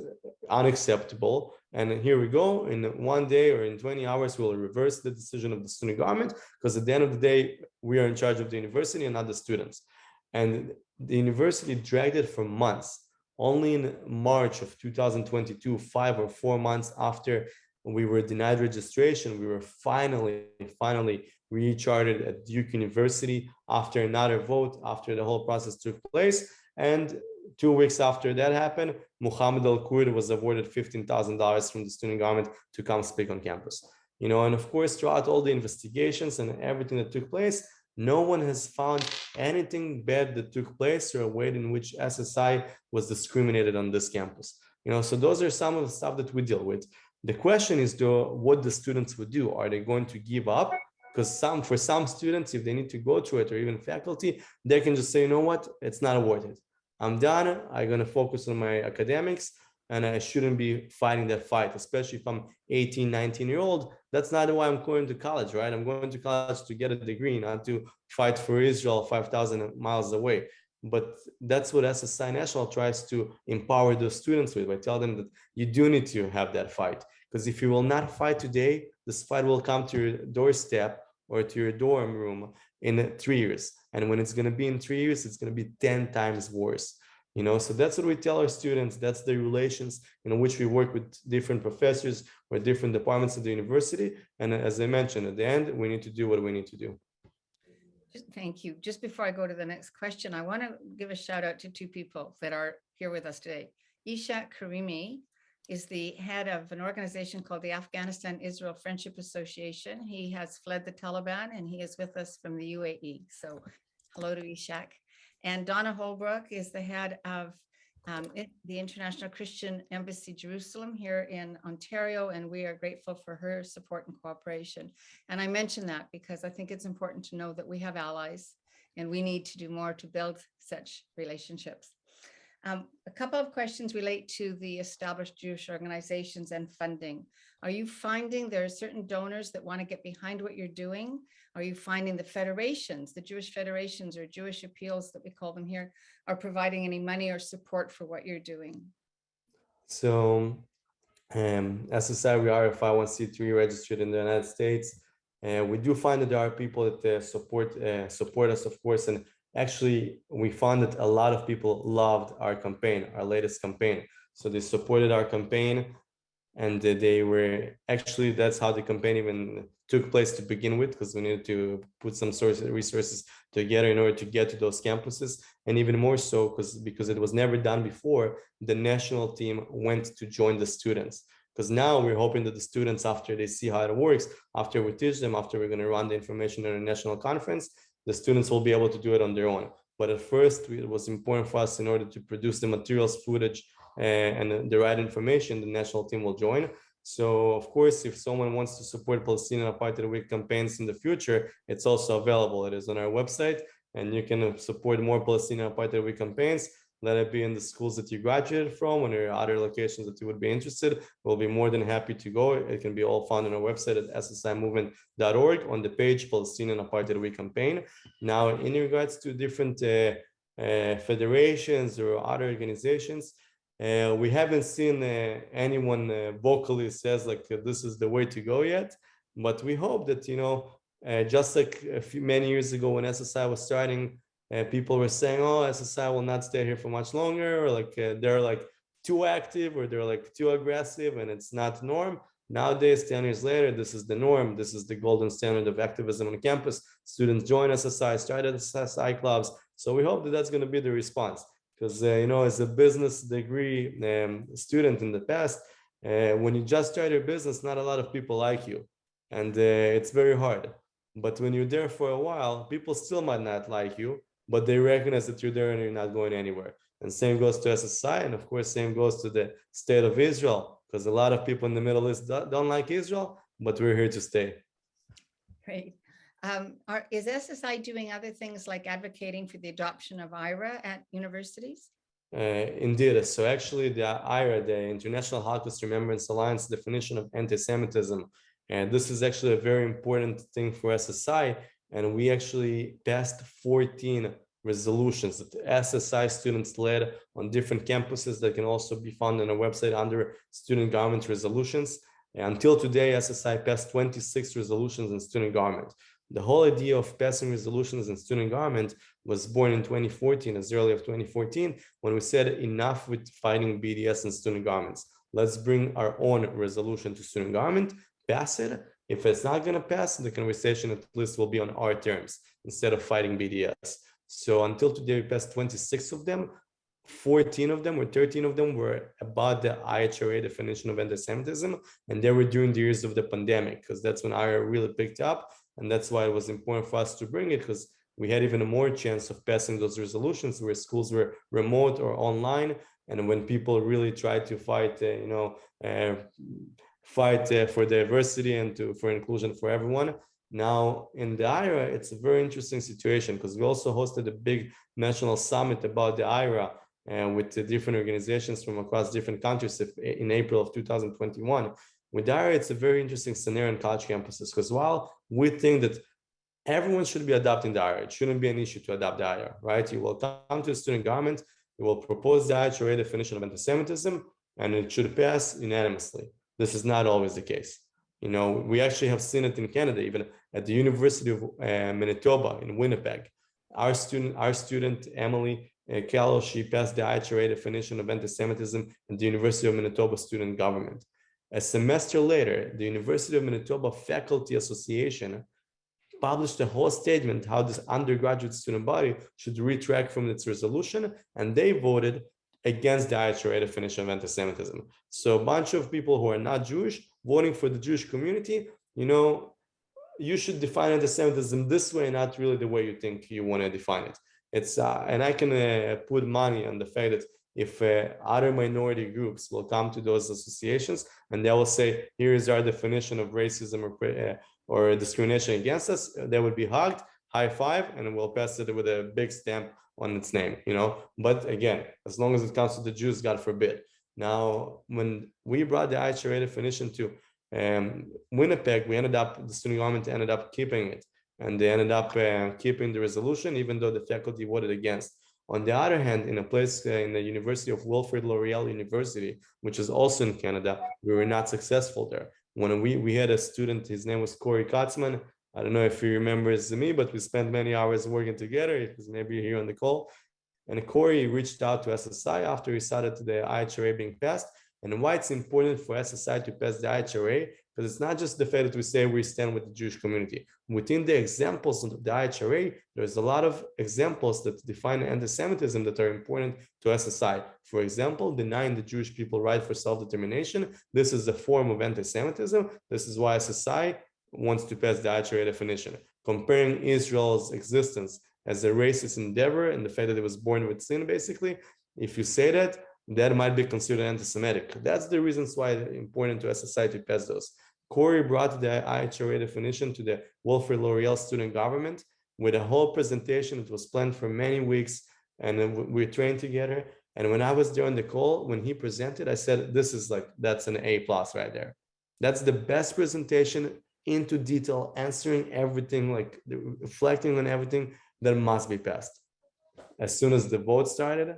unacceptable. And here we go, in 1 day or in 20 hours, we'll reverse the decision of the student government, because at the end of the day, we are in charge of the university and not the students. And the university dragged it for months. Only in March of 2022, 5 or 4 months after we were denied registration, we were finally rechartered at Duke University after another vote, after the whole process took place. And 2 weeks after that happened, Muhammad Al-Kurd was awarded $15,000 from the student government to come speak on campus. And of course, throughout all the investigations and everything that took place, no one has found anything bad that took place or a way in which SSI was discriminated on this campus. So those are some of the stuff that we deal with. The question is, what the students would do. Are they going to give up? Because for some students, if they need to go through it, or even faculty, they can just say, you know what, it's not worth it. I'm done. I'm going to focus on my academics. and I shouldn't be fighting that fight, especially if I'm 18, 19-year-old. That's not why I'm going to college, right? I'm going to college to get a degree, not to fight for Israel 5,000 miles away. But that's what SSI National tries to empower those students with, by telling them that you do need to have that fight. Because if you will not fight today, this fight will come to your doorstep or to your dorm room in 3 years. And when it's going to be in 3 years, it's going to be 10 times worse. So that's what we tell our students. That's the relations in which we work with different professors or different departments of the university. And as I mentioned, at the end, we need to do what we need to do. Thank you. Just before I go to the next question, I want to give a shout out to two people that are here with us today. Ishaq Karimi is the head of an organization called the Afghanistan-Israel Friendship Association. He has fled the Taliban and he is with us from the UAE. So hello to Ishaq. And Donna Holbrook is the head of the International Christian Embassy Jerusalem here in Ontario, and we are grateful for her support and cooperation. And I mention that because I think it's important to know that we have allies and we need to do more to build such relationships. A couple of questions relate to the established Jewish organizations and funding. Are you finding there are certain donors that want to get behind what you're doing? Are you finding the federations, the Jewish federations or Jewish appeals that we call them here, are providing any money or support for what you're doing? So SSI, we are a 501c3 registered in the United States. And we do find that there are people that support us, of course. And actually, we found that a lot of people loved our campaign, our latest campaign. So they supported our campaign, and they were actually, that's how the campaign even took place to begin with, because we needed to put some resources together in order to get to those campuses. And even more so, because it was never done before, the national team went to join the students. Because now we're hoping that the students, after they see how it works, after we teach them, after we're going to run the information in a national conference, the students will be able to do it on their own. But at first, it was important for us, in order to produce the materials, footage, and the right information, the national team will join. So, of course, if someone wants to support Palestinian Apartheid Week campaigns in the future, it's also available. It is on our website, and you can support more Palestinian Apartheid Week campaigns. Let it be in the schools that you graduated from, or there are other locations that you would be interested. We'll be more than happy to go. It can be all found on our website at ssimovement.org on the page Palestinian Apartheid Week campaign. Now, in regards to different federations or other organizations, we haven't seen anyone vocally says like this is the way to go yet, but we hope that, just like many years ago when SSI was starting, people were saying, oh, SSI will not stay here for much longer, or like they're like too active, or they're like too aggressive, and it's not the norm. Nowadays, 10 years later, this is the norm. This is the golden standard of activism on campus. Students join SSI, started SSI clubs. So we hope that that's going to be the response. Because, as a business degree student in the past, when you just start your business, not a lot of people like you. And it's very hard. But when you're there for a while, people still might not like you, but they recognize that you're there and you're not going anywhere. And same goes to SSI. And of course, same goes to the state of Israel, because a lot of people in the Middle East don't like Israel, but we're here to stay. Great. Is SSI doing other things like advocating for the adoption of IRA at universities? Indeed. So actually, the IRA, the International Holocaust Remembrance Alliance definition of anti-Semitism, and this is actually a very important thing for SSI. And we actually passed 14 resolutions that SSI students led on different campuses that can also be found on our website under student government resolutions. And until today, SSI passed 26 resolutions in student government. The whole idea of passing resolutions in student government was born in 2014, as early as 2014, when we said enough with fighting BDS in student governments. Let's bring our own resolution to student government, pass it. If it's not going to pass, the conversation at least will be on our terms instead of fighting BDS. So until today, we passed 26 of them. 14 of them or 13 of them were about the IHRA definition of anti-Semitism, and they were during the years of the pandemic, because that's when IHRA really picked up. And that's why it was important for us to bring it, because we had even a more chance of passing those resolutions where schools were remote or online. And when people really tried to fight, for diversity and for inclusion for everyone. Now in the IRA, it's a very interesting situation, because we also hosted a big national summit about the IRA with the different organizations from across different countries in April of 2021. With DIRA, it's a very interesting scenario on college campuses, because while we think that everyone should be adopting DIRA, it shouldn't be an issue to adopt DIRA, right? You will come to the student government, you will propose the IHRA definition of anti-Semitism, and it should pass unanimously. This is not always the case. You know, we actually have seen it in Canada, even at the University of Manitoba in Winnipeg. Our student Emily Kello, she passed the IHRA definition of anti-Semitism at the University of Manitoba student government. A semester later, the University of Manitoba Faculty Association published a whole statement how this undergraduate student body should retract from its resolution, and they voted against the IHRA definition of anti-Semitism. So a bunch of people who are not Jewish voting for the Jewish community, you know, you should define anti-Semitism this way, not really the way you think you want to define it. It's and I can put money on the fact that if other minority groups will come to those associations and they will say, here is our definition of racism or discrimination against us, they would be hugged, high five, and we'll pass it with a big stamp on its name, you know. But again, as long as it comes to the Jews, God forbid. Now, when we brought the IHRA definition to Winnipeg, the student government ended up keeping it, and they ended up keeping the resolution, even though the faculty voted against. On the other hand, in a place in the University of Wilfrid Laurier University, which is also in Canada, we were not successful there. When we had a student, his name was Corey Katzman. I don't know if he remembers me, but we spent many hours working together. He was maybe here on the call. And Corey reached out to SSI after he saw that the IHRA being passed, and why it's important for SSI to pass the IHRA, because it's not just the fact that we say we stand with the Jewish community. Within the examples of the IHRA, there's a lot of examples that define anti-Semitism that are important to SSI. For example, denying the Jewish people right for self-determination. This is a form of anti-Semitism. This is why SSI wants to pass the IHRA definition. Comparing Israel's existence as a racist endeavor and the fact that it was born with sin, basically, if you say that, that might be considered anti-Semitic. That's the reasons why it's important to SSI to pass those. Corey brought the IHRA definition to the Wilfrid Laurier student government with a whole presentation. It was planned for many weeks, and we trained together. And when I was there on the call, when he presented, I said, that's an A+ right there. That's the best presentation, into detail, answering everything, like reflecting on everything that must be passed. As soon as the vote started,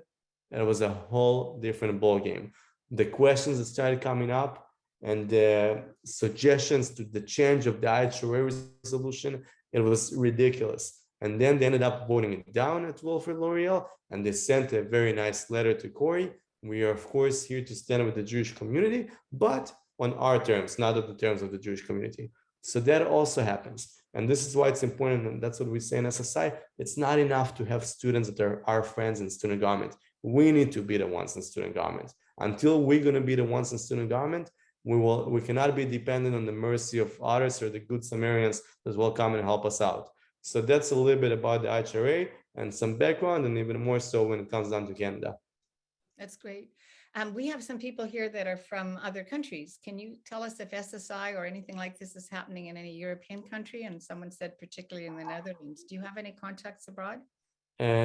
it was a whole different ball game. The questions that started coming up and the suggestions to the change of the IHRA resolution, it was ridiculous. And then they ended up voting it down at Wilfrid Laurier, and they sent a very nice letter to Corey. We are, of course, here to stand with the Jewish community, but on our terms, not on the terms of the Jewish community. So that also happens. And this is why it's important, and that's what we say in SSI. It's not enough to have students that are our friends in student government. We need to be the ones in student government. Until we're going to be the ones in student government, we cannot be dependent on the mercy of others or the good Samaritans that will come and help us out. So that's a little bit about the IHRA and some background, and even more so when it comes down to Canada. That's great. We have some people here that are from other countries. Can you tell us if SSI or anything like this is happening in any European country? And someone said particularly in the Netherlands. Do you have any contacts abroad?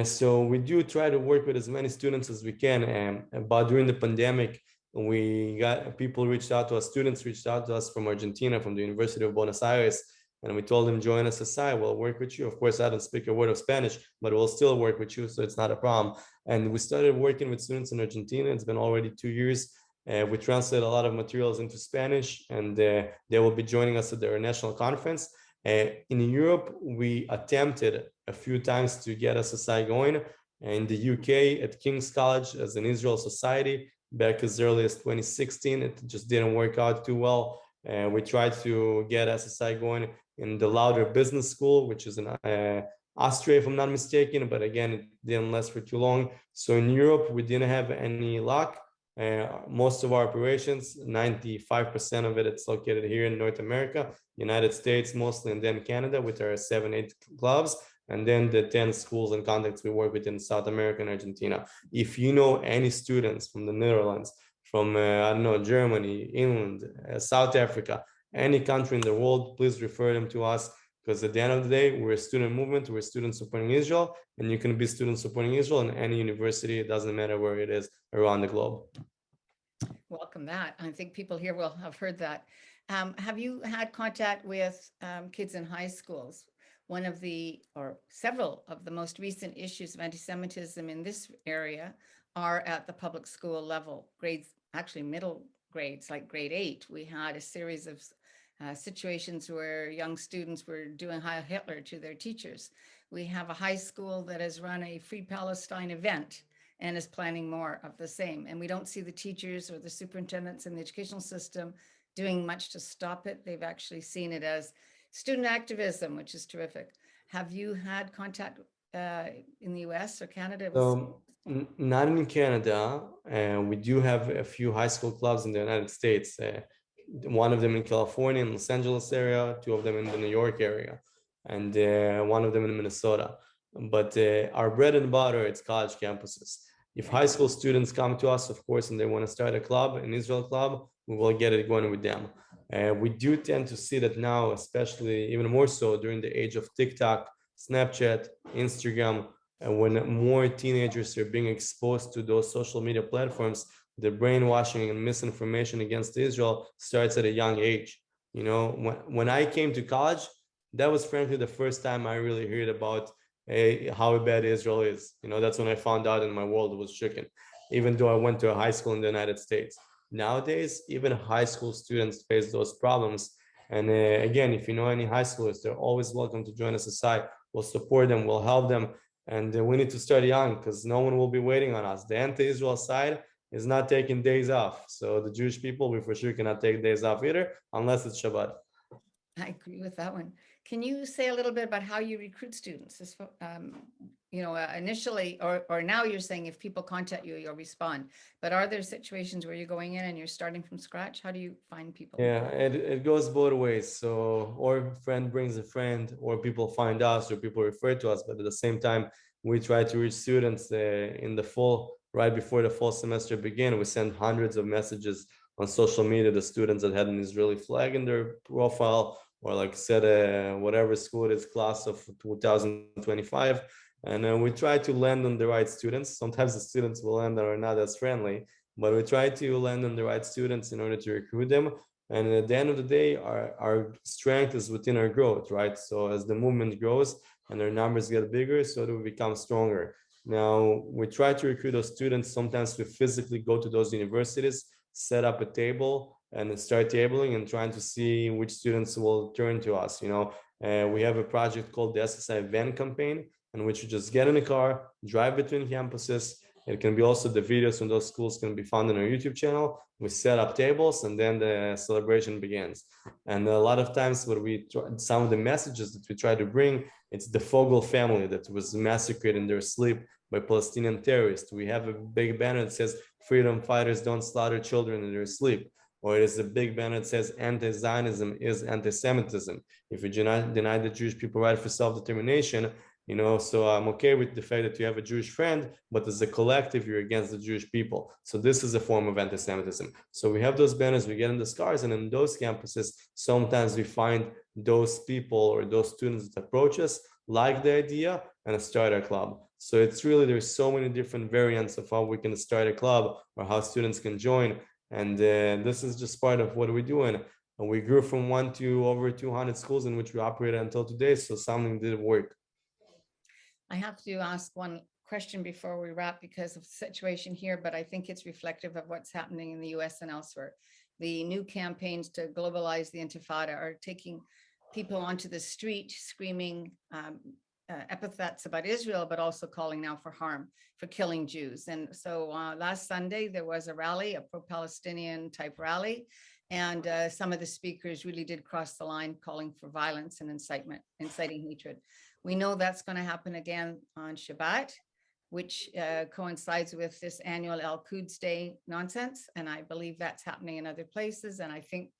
So we do try to work with as many students as we can. But during the pandemic, we got people reached out to us, students reached out to us from Argentina, from the University of Buenos Aires, and we told them, join SSI, we'll work with you. Of course, I don't speak a word of Spanish, but we'll still work with you, so it's not a problem. And we started working with students in Argentina. It's been already 2 years. We translate a lot of materials into Spanish, and they will be joining us at their national conference. In Europe, we attempted a few times to get SSI going. In the UK, at King's College, as an Israel Society, back as early as 2016, it just didn't work out too well. We tried to get SSI going in the Lauder Business School, which is in Austria, if I'm not mistaken, but again, it didn't last for too long. So in Europe, we didn't have any luck. Most of our operations, 95% of it, it's located here in North America, United States mostly, and then Canada with our 7-8 clubs, and then the 10 schools and contacts we work with in South America and Argentina. If you know any students from the Netherlands, from, I don't know, Germany, England, South Africa, any country in the world, please refer them to us, Because at the end of the day, we're a student movement, we're students supporting Israel, and you can be students supporting Israel in any university. It doesn't matter where it is around the globe. Welcome that. I think people here will have heard that. Have you had contact with kids in high schools? One of the, or several of the most recent issues of anti-Semitism in this area are at the public school level, grades, actually middle grades, like grade 8. We had a series of situations where young students were doing Heil Hitler to their teachers. We have a high school that has run a Free Palestine event and is planning more of the same. And we don't see the teachers or the superintendents in the educational system doing much to stop it. They've actually seen it as student activism, which is terrific. Have you had contact in the US or Canada? Not in Canada, and we do have a few high school clubs in the United States. One of them in California, in Los Angeles area, 2 of them in the New York area, and 1 of them in Minnesota. But our bread and butter, it's college campuses. If high school students come to us, of course, and they want to start a club, an Israel club, we will get it going with them. We do tend to see that now, especially even more so during the age of TikTok, Snapchat, Instagram, and when more teenagers are being exposed to those social media platforms, the brainwashing and misinformation against Israel starts at a young age. You know, when I came to college, that was frankly the first time I really heard about how bad Israel is. You know, that's when I found out and my world was shaken, even though I went to a high school in the United States. Nowadays, even high school students face those problems. And again, if you know any high schoolers, they're always welcome to join us aside. We'll support them, we'll help them. And we need to start young because no one will be waiting on us. The anti-Israel side is not taking days off. So the Jewish people, we for sure cannot take days off either, unless it's Shabbat. I agree with that one. Can you say a little bit about how you recruit students? You know, initially, or now you're saying if people contact you, you'll respond. But are there situations where you're going in and you're starting from scratch? How do you find people? Yeah, it goes both ways. So, or a friend brings a friend, or people find us, or people refer to us. But at the same time, we try to reach students in the fall, right before the fall semester begin. We send hundreds of messages on social media to students that had an Israeli flag in their profile, or like said whatever school it is, class of 2025. And we try to land on the right students. Sometimes the students will land that are not as friendly, but we try to land on the right students in order to recruit them. And at the end of the day, our strength is within our growth, right? So as the movement grows and our numbers get bigger, so do we become stronger. Now, we try to recruit those students. Sometimes we physically go to those universities, set up a table and start tabling and trying to see which students will turn to us. You know, we have a project called the SSI Van Campaign, in which you just get in a car, drive between campuses. It can be also the videos from those schools can be found on our YouTube channel. We set up tables and then the celebration begins. And a lot of times what some of the messages that we try to bring, it's the Fogel family that was massacred in their sleep by Palestinian terrorists. We have a big banner that says freedom fighters don't slaughter children in their sleep. Or it is a big banner that says anti-Zionism is anti-Semitism. If you deny the Jewish people right for self-determination, you know, so I'm okay with the fact that you have a Jewish friend, but as a collective, you're against the Jewish people. So this is a form of anti-Semitism. So we have those banners, we get in the scars, and in those campuses, sometimes we find those people or those students that approach us, like the idea, and start a club. So it's really, there's so many different variants of how we can start a club or how students can join. And this is just part of what we're doing. And we grew from 1 to over 200 schools in which we operated until today. So something did work. I have to ask one question before we wrap because of the situation here, but I think it's reflective of what's happening in the US and elsewhere. The new campaigns to globalize the Intifada are taking people onto the street screaming epithets about Israel, but also calling now for harm, for killing Jews. And so last Sunday, there was a rally, a pro-Palestinian type rally, and some of the speakers really did cross the line, calling for violence and inciting hatred. We know that's going to happen again on Shabbat, which coincides with this annual Al-Quds Day nonsense. And I believe that's happening in other places. And I think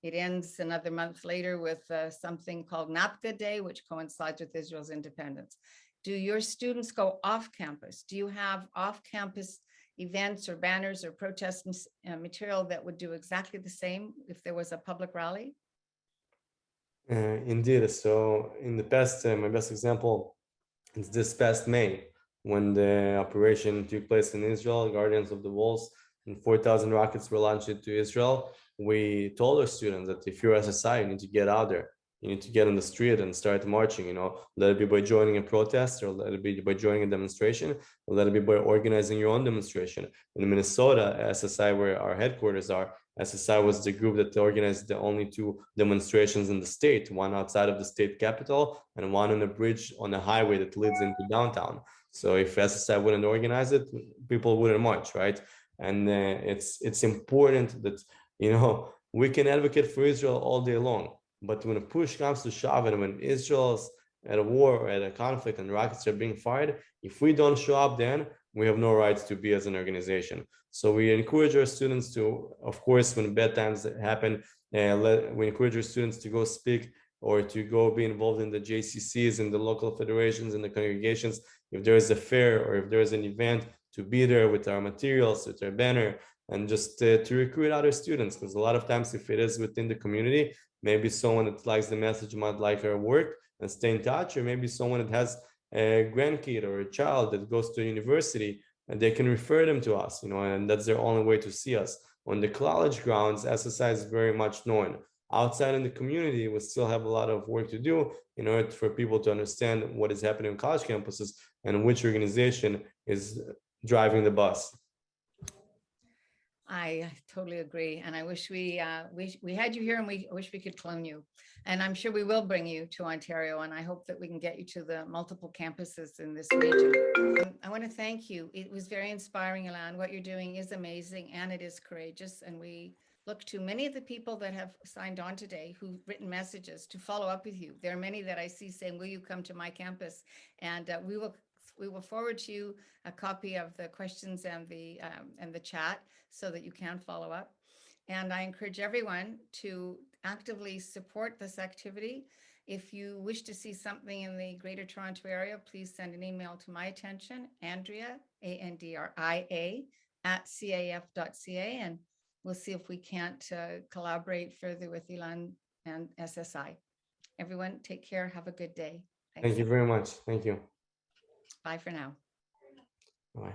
it ends another month later with something called Napka Day, which coincides with Israel's independence. Do your students go off campus? Do you have off-campus events or banners or protest material that would do exactly the same if there was a public rally? Indeed. So in the past, my best example is this past May when the operation took place in Israel, Guardians of the Walls, and 4,000 rockets were launched into Israel. We told our students that if you're SSI, you need to get out there. You need to get on the street and start marching. Let it be by joining a protest, or let it be by joining a demonstration, or let it be by organizing your own demonstration. In Minnesota, SSI, where our headquarters are, SSI was the group that organized the only two demonstrations in the state, one outside of the state capital and one on a bridge on a highway that leads into downtown. So if SSI wouldn't organize it, people wouldn't march, right? And it's important that we can advocate for Israel all day long, but when a push comes to shove and when Israel's at a war or at a conflict and rockets are being fired, if we don't show up, then we have no rights to be as an organization. So we encourage our students to, of course, when bad times happen, we encourage our students to go speak or to go be involved in the JCCs and the local federations and the congregations. If there is a fair or if there is an event, to be there with our materials, with our banner, and just to recruit other students. Because a lot of times, if it is within the community, maybe someone that likes the message might like our work and stay in touch, or maybe someone that has a grandkid or a child that goes to a university and they can refer them to us, and that's their only way to see us. On the college grounds, SSI is very much known. Outside in the community, we still have a lot of work to do in order for people to understand what is happening on college campuses and which organization is driving the bus. I totally agree. And I wish we had you here, and we wish we could clone you. And I'm sure we will bring you to Ontario. And I hope that we can get you to the multiple campuses in this region. I want to thank you. It was very inspiring, Ilan. What you're doing is amazing and it is courageous. And we look to many of the people that have signed on today who've written messages to follow up with you. There are many that I see saying, will you come to my campus? And we will forward to you a copy of the questions and the chat so that you can follow up. And I encourage everyone to actively support this activity. If you wish to see something in the Greater Toronto Area, please send an email to my attention, Andrea, ANDRIA, @CAEF.ca, and we'll see if we can't collaborate further with Ilan and SSI. Everyone, take care. Have a good day. Thanks. Thank you very much. Thank you. Bye for now. Bye.